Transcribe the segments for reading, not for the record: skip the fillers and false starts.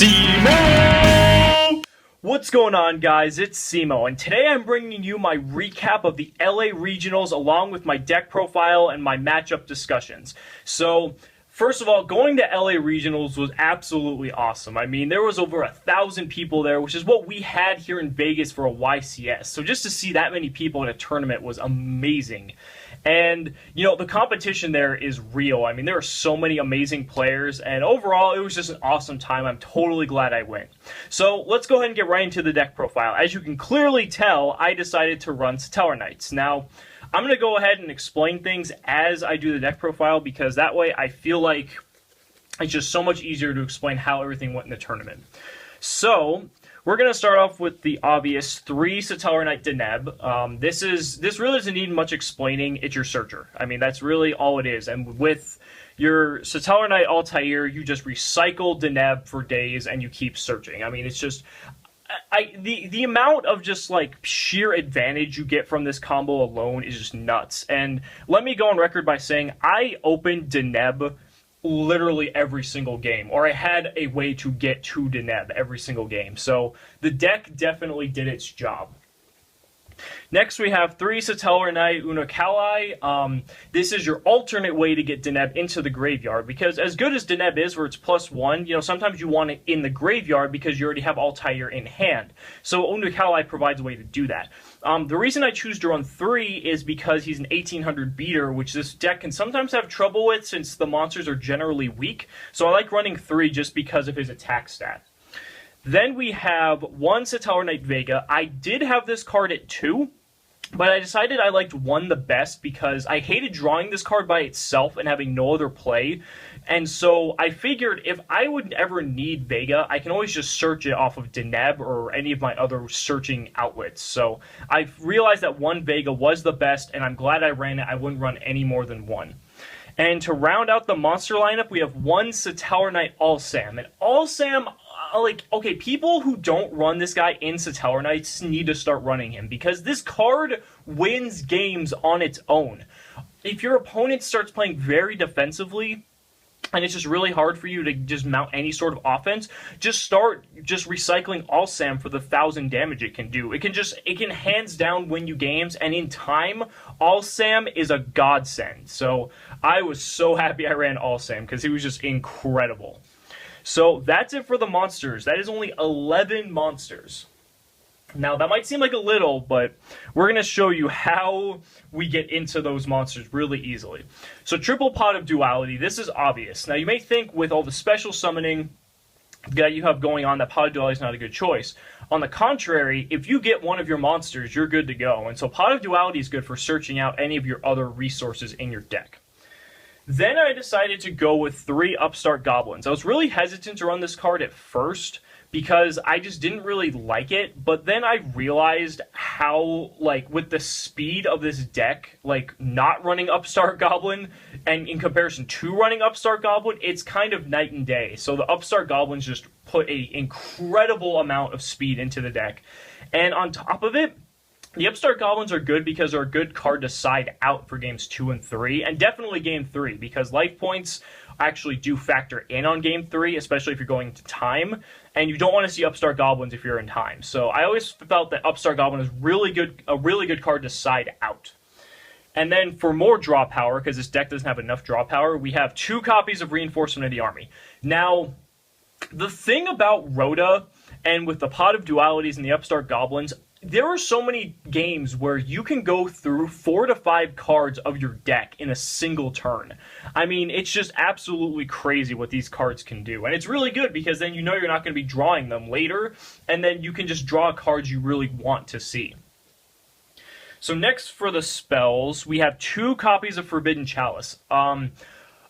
Cimoooooooo! What's going on, guys? It's Cimo, and today I'm bringing you my recap of the LA Regionals along with my deck profile and my matchup discussions. So, first of all, going to LA Regionals was absolutely awesome. I mean, there was over 1,000 people there, which is what we had here in Vegas for a YCS. So just to see that many people in a tournament was amazing. And, you know, the competition there is real. I mean, there are so many amazing players, and overall, it was just an awesome time. I'm totally glad I went. So, let's go ahead and get right into the deck profile. As you can clearly tell, I decided to run Stellar Knights. Now, I'm going to go ahead and explain things as I do the deck profile, because that way I feel like it's just so much easier to explain how everything went in the tournament. So, we're going to start off with the obvious 3 Stellar Knight Deneb. This really doesn't need much explaining. It's your Searcher. I mean, that's really all it is. And with your Stellar Knight Altair, you just recycle Deneb for days and you keep searching. I mean, it's just... the amount of just like sheer advantage you get from this combo alone is just nuts. And let me go on record by saying I opened Deneb literally every single game, or I had a way to get to Deneb every single game. So the deck definitely did its job. Next, we have 3 Stellar Knight Unokalai. This is your alternate way to get Deneb into the graveyard, because as good as Deneb is, where it's +1, you know, sometimes you want it in the graveyard because you already have Altair in hand. So Unokalai provides a way to do that. The reason I choose to run 3 is because he's an 1800 beater, which this deck can sometimes have trouble with since the monsters are generally weak. So I like running 3 just because of his attack stat. Then we have 1 Stellar Knight Vega. I did have this card at 2, but I decided I liked 1 the best because I hated drawing this card by itself and having no other play. And so I figured if I would ever need Vega, I can always just search it off of Deneb or any of my other searching outlets. So I realized that 1 Vega was the best, and I'm glad I ran it. I wouldn't run any more than 1. And to round out the monster lineup, we have 1 Stellar Knight Alsam. And Alsam, like, okay, people who don't run this guy in Stellar Knights need to start running him, because this card wins games on its own. If your opponent starts playing very defensively, and it's just really hard for you to just mount any sort of offense, just start just recycling Alsam for the 1,000 damage it can do. It can hands down win you games, and in time, Alsam is a godsend. So I was so happy I ran Alsam, because he was just incredible. So that's it for the monsters. That is only 11 monsters. Now, that might seem like a little, but we're going to show you how we get into those monsters really easily. So, triple pot of duality, this is obvious. Now, you may think with all the special summoning that you have going on that pot of duality is not a good choice. On the contrary, if you get one of your monsters, you're good to go. And so, pot of duality is good for searching out any of your other resources in your deck. Then I decided to go with 3 Upstart Goblins. I was really hesitant to run this card at first because I just didn't really like it, but then I realized how, like, with the speed of this deck, like, not running Upstart Goblin, and in comparison to running Upstart Goblin, it's kind of night and day. So the Upstart Goblins just put an incredible amount of speed into the deck. And on top of it, the Upstart Goblins are good because they're a good card to side out for games 2 and 3, and definitely game 3, because life points actually do factor in on game 3, especially if you're going into time, and you don't want to see Upstart Goblins if you're in time. So I always felt that Upstart Goblin is a really good card to side out. And then for more draw power, because this deck doesn't have enough draw power, we have 2 copies of Reinforcement of the Army. Now, the thing about Rhoda, and with the Pot of Dualities and the Upstart Goblins, there are so many games where you can go through 4 to 5 cards of your deck in a single turn. I mean, it's just absolutely crazy what these cards can do. And it's really good because then you know you're not going to be drawing them later, and then you can just draw cards you really want to see. So next for the spells, we have 2 copies of Forbidden Chalice.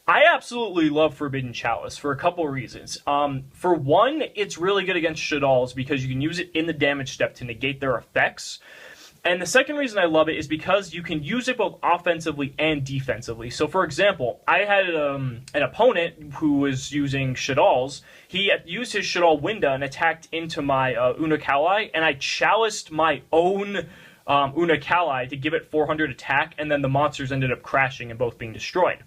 I absolutely love Forbidden Chalice for a couple reasons. For one, it's really good against Shaddolls because you can use it in the damage step to negate their effects. And the second reason I love it is because you can use it both offensively and defensively. So, for example, I had an opponent who was using Shaddolls. He used his Shaddol Winda and attacked into my Unokalai, and I chaliced my own Unokalai to give it 400 attack, and then the monsters ended up crashing and both being destroyed.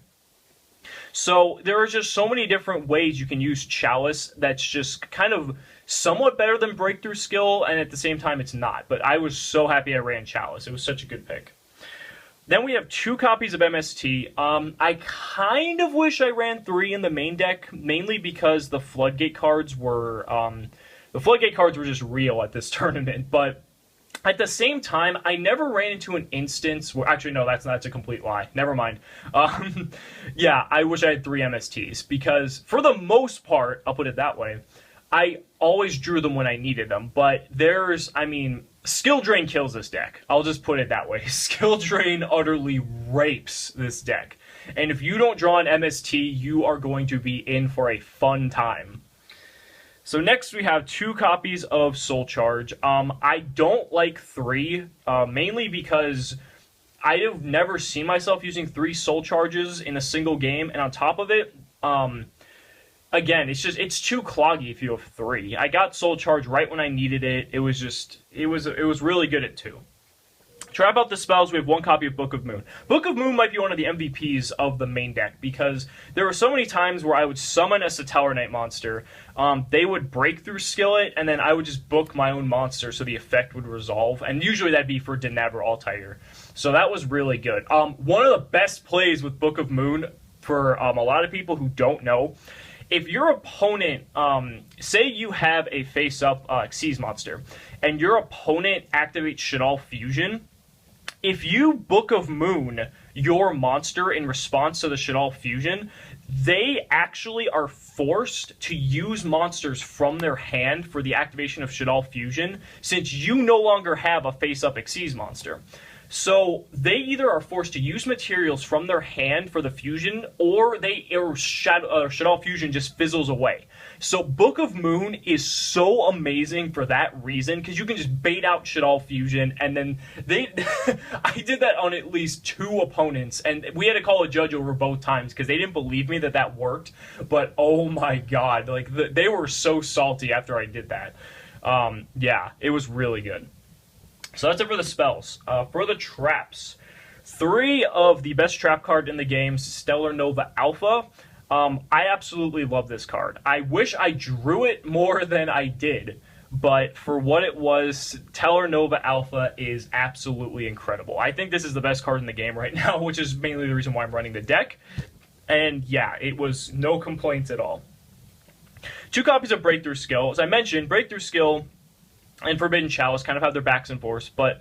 So there are just so many different ways you can use Chalice that's just kind of somewhat better than Breakthrough Skill, and at the same time it's not. But I was so happy I ran Chalice. It was such a good pick. Then we have 2 copies of MST. I kind of wish I ran 3 in the main deck, mainly because the Floodgate cards were just real at this tournament. But at the same time, I never ran into an instance where... Actually, no, that's a complete lie. Never mind. Yeah, I wish I had 3 MSTs, because for the most part, I'll put it that way, I always drew them when I needed them. But Skill Drain kills this deck. I'll just put it that way. Skill Drain utterly rapes this deck. And if you don't draw an MST, you are going to be in for a fun time. So next we have 2 copies of Soul Charge. I don't like 3, mainly because I have never seen myself using 3 Soul Charges in a single game. And on top of it, again, it's too cloggy if you have 3. I got Soul Charge right when I needed it. It was really good at 2. Trap out the spells, we have 1 copy of Book of Moon. Book of Moon might be one of the MVPs of the main deck, because there were so many times where I would summon a Satellar Knight monster, they would Breakthrough Skill it, and then I would just book my own monster so the effect would resolve, and usually that'd be for Deneb or Altair. So that was really good. One of the best plays with Book of Moon, for a lot of people who don't know, if your opponent, say you have a face-up Xyz monster, and your opponent activates Shaddoll Fusion, if you Book of Moon your monster in response to the Shaddoll Fusion, they actually are forced to use monsters from their hand for the activation of Shaddoll Fusion, since you no longer have a face-up Xyz monster. So they either are forced to use materials from their hand for the fusion, or Shaddoll Fusion just fizzles away. So Book of Moon is so amazing for that reason, because you can just bait out Shaddoll Fusion, and then I did that on at least 2 opponents, and we had to call a judge over both times because they didn't believe me that worked. But oh my god, they were so salty after I did that. Yeah, it was really good. So that's it for the spells. For the traps, 3 of the best trap card in the game, Stellar Nova Alpha. I absolutely love this card. I wish I drew it more than I did, but for what it was, Stellar Nova Alpha is absolutely incredible. I think this is the best card in the game right now, which is mainly the reason why I'm running the deck. And yeah, it was no complaints at all. 2 copies of Breakthrough Skill. As I mentioned, Breakthrough Skill and Forbidden Chalice kind of have their backs and forths, but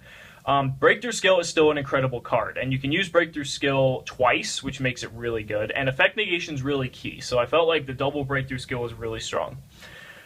Breakthrough Skill is still an incredible card, and you can use Breakthrough Skill twice, which makes it really good, and Effect Negation is really key, so I felt like the double Breakthrough Skill was really strong.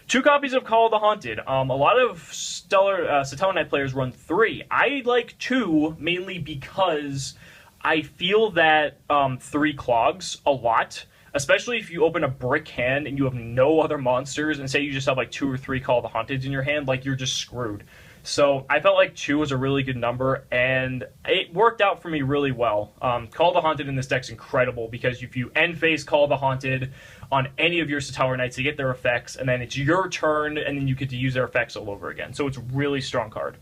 2 copies of Call of the Haunted. A lot of Satellar Knight players run 3. I like 2, mainly because I feel that 3 clogs a lot, especially if you open a brick hand and you have no other monsters, and say you just have like 2 or 3 Call of the Haunted in your hand, you're just screwed. So I felt like 2 was a really good number, and it worked out for me really well. Call of the Haunted in this deck's incredible, because if you end phase Call of the Haunted on any of your Satellar Knights, they get their effects, and then it's your turn, and then you get to use their effects all over again. So it's a really strong card.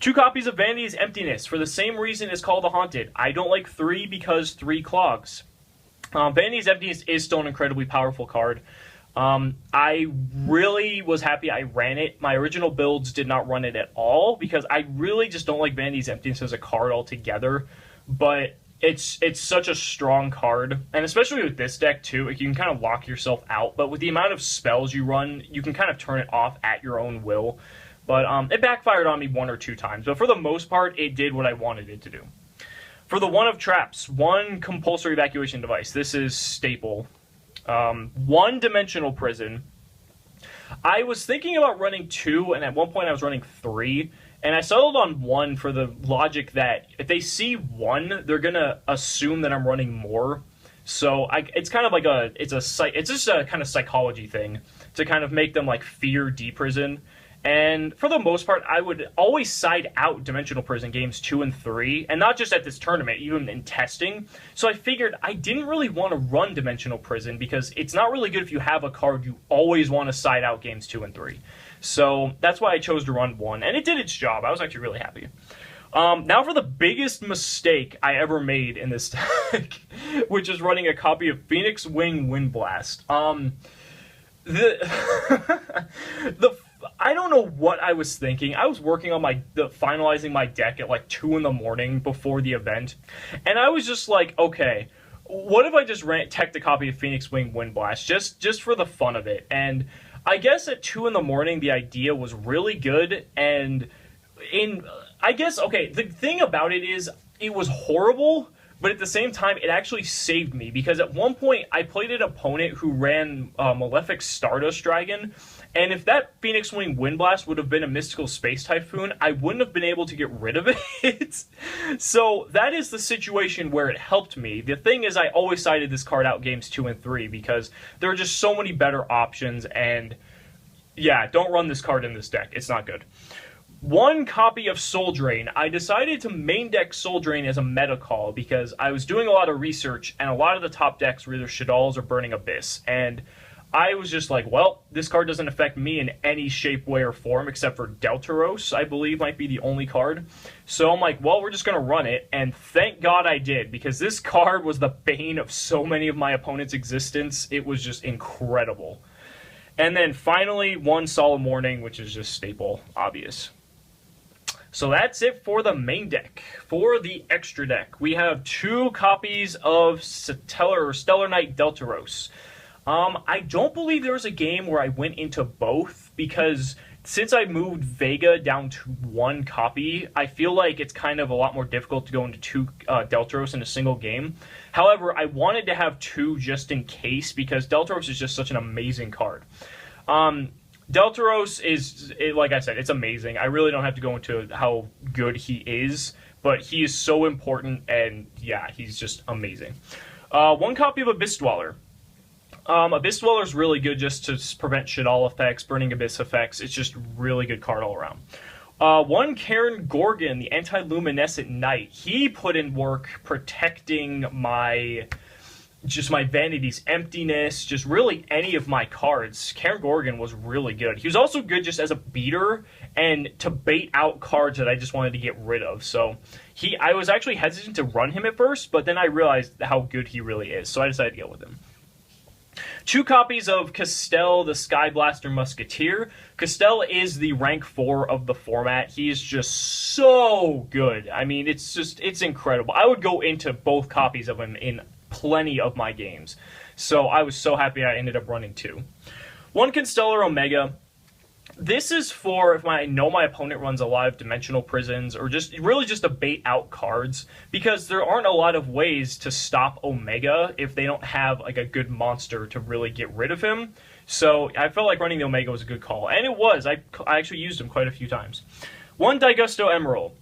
2 copies of Vanity's Emptiness, for the same reason as Call of the Haunted. I don't like 3 because 3 clogs. Vanity's Emptiness is still an incredibly powerful card. I really was happy I ran it. My original builds did not run it at all, because I really just don't like Vanity's Emptiness as a card altogether. But it's such a strong card, and especially with this deck too, you can kind of lock yourself out. But with the amount of spells you run, you can kind of turn it off at your own will. But it backfired on me 1 or 2 times. But for the most part, it did what I wanted it to do. For the 1 of traps, 1 compulsory evacuation device. This is staple. 1 dimensional prison. I was thinking about running 2, and at one point I was running 3, and I settled on 1 for the logic that if they see 1, they're gonna assume that I'm running more. So it's kind of like it's just a kind of psychology thing to kind of make them fear D-prison. And for the most part, I would always side out Dimensional Prison games 2 and 3, and not just at this tournament, even in testing. So I figured I didn't really want to run Dimensional Prison, because it's not really good if you have a card you always want to side out games 2 and 3. So that's why I chose to run 1, and it did its job. I was actually really happy. Now for the biggest mistake I ever made in this deck, which is running a copy of Phoenix Wing Windblast. The I don't know what I was thinking. I was working on finalizing my deck at like 2 in the morning before the event, and I was just like, okay, what if I just teched a copy of Phoenix Wing Windblast just for the fun of it? And I guess at 2 in the morning the idea was really good, and the thing about it is it was horrible, but at the same time it actually saved me, because at one point I played an opponent who ran Malefic Stardust Dragon, and if that Phoenix Wing Windblast would have been a Mystical Space Typhoon, I wouldn't have been able to get rid of it. So that is the situation where it helped me. The thing is, I always sided this card out games 2 and 3 because there are just so many better options, and yeah, don't run this card in this deck. It's not good. 1 copy of Soul Drain. I decided to main deck Soul Drain as a meta call because I was doing a lot of research, and a lot of the top decks were either Shaddolls or Burning Abyss, and I was just like, well, this card doesn't affect me in any shape, way, or form except for Deltaros, I believe might be the only card. So I'm like, well, we're just going to run it, and thank God I did, because this card was the bane of so many of my opponents' existence. It was just incredible. And then finally, 1 Solemn Warning, which is just staple, obvious. So that's it for the main deck. For the extra deck, we have 2 copies of Stellar Knight Deltaros. I don't believe there was a game where I went into both, because since I moved Vega down to 1 copy, I feel like it's kind of a lot more difficult to go into 2 Deltaros in a single game. However, I wanted to have 2 just in case, because Deltaros is just such an amazing card. Deltaros is, like I said, it's amazing. I really don't have to go into how good he is, but he is so important, and yeah, he's just amazing. 1 copy of Abyss Dweller. Abyss Dweller is really good just to prevent Shaddol effects, Burning Abyss effects. It's just really good card all around. 1 Karen Gorgon, the Anti-Luminescent Knight. He put in work protecting my Vanity's Emptiness, just really any of my cards. Karen Gorgon was really good. He was also good just as a beater and to bait out cards that I just wanted to get rid of. So I was actually hesitant to run him at first, but then I realized how good he really is, so I decided to go with him. 2 copies of Castel, the Skyblaster Musketeer. Castel is the rank 4 of the format. He is just so good. I mean, it's incredible. I would go into both copies of him in plenty of my games. So I was so happy I ended up running 2. 1 Constellar Omega. This is for if I know my opponent runs a lot of Dimensional Prisons, or just really just to bait out cards, because there aren't a lot of ways to stop Omega if they don't have like a good monster to really get rid of him. So I felt like running the Omega was a good call, and it was. I actually used him quite a few times. 1 Daigusto Emerald.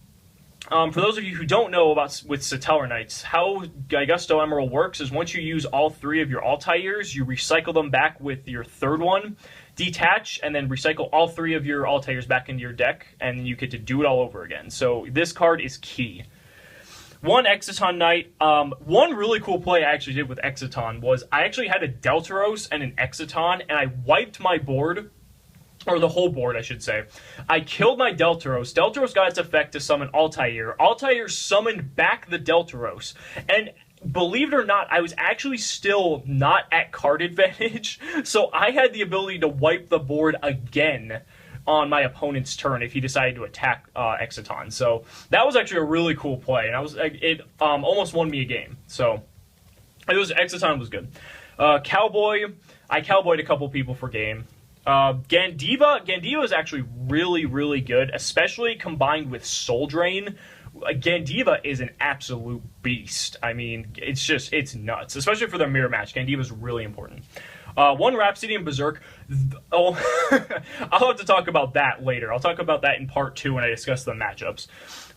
For those of you who don't know with Satellar Knights, how Daigusto Emerald works is once you use all 3 of your Altairs, you recycle them back with your 3rd one, detach, and then recycle all 3 of your Altairs back into your deck, and you get to do it all over again. So this card is key. 1 Exciton Knight. 1 really cool play I actually did with Exciton was I actually had a Deltaros and an Exciton, and I wiped my board, or the whole board, I should say. I killed my Deltaros. Deltaros got its effect to summon Altair. Altair summoned back the Deltaros. And believe it or not, I was actually still not at card advantage, so I had the ability to wipe the board again on my opponent's turn if he decided to attack Exciton. So that was actually a really cool play, and it almost won me a game. So Exciton was good. Cowboy. I cowboyed a couple people for game. Gandiva is actually really, really good, especially combined with Soul Drain. Gandiva is an absolute beast. I mean, it's nuts, especially for the mirror match. Gandiva is really important. 1 Rhapsodian Berserk. Oh, I'll have to talk about that later. I'll talk about that in part 2 when I discuss the matchups.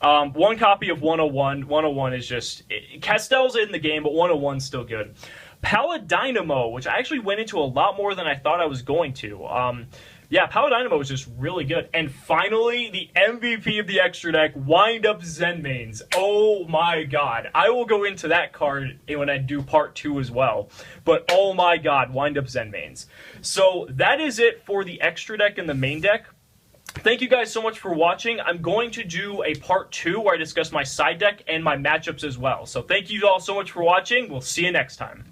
1 copy of 101. 101 is just... Castell's in the game, but 101's still good. Paladynamo, which I actually went into a lot more than I thought I was going to. Yeah, Paladynamo is just really good. And finally, the MVP of the extra deck, Wind Up Zenmaines. Oh my god. I will go into that card when I do part 2 as well. But oh my god, Wind Up Zenmaines. So that is it for the extra deck and the main deck. Thank you guys so much for watching. I'm going to do a part 2 where I discuss my side deck and my matchups as well. So thank you all so much for watching. We'll see you next time.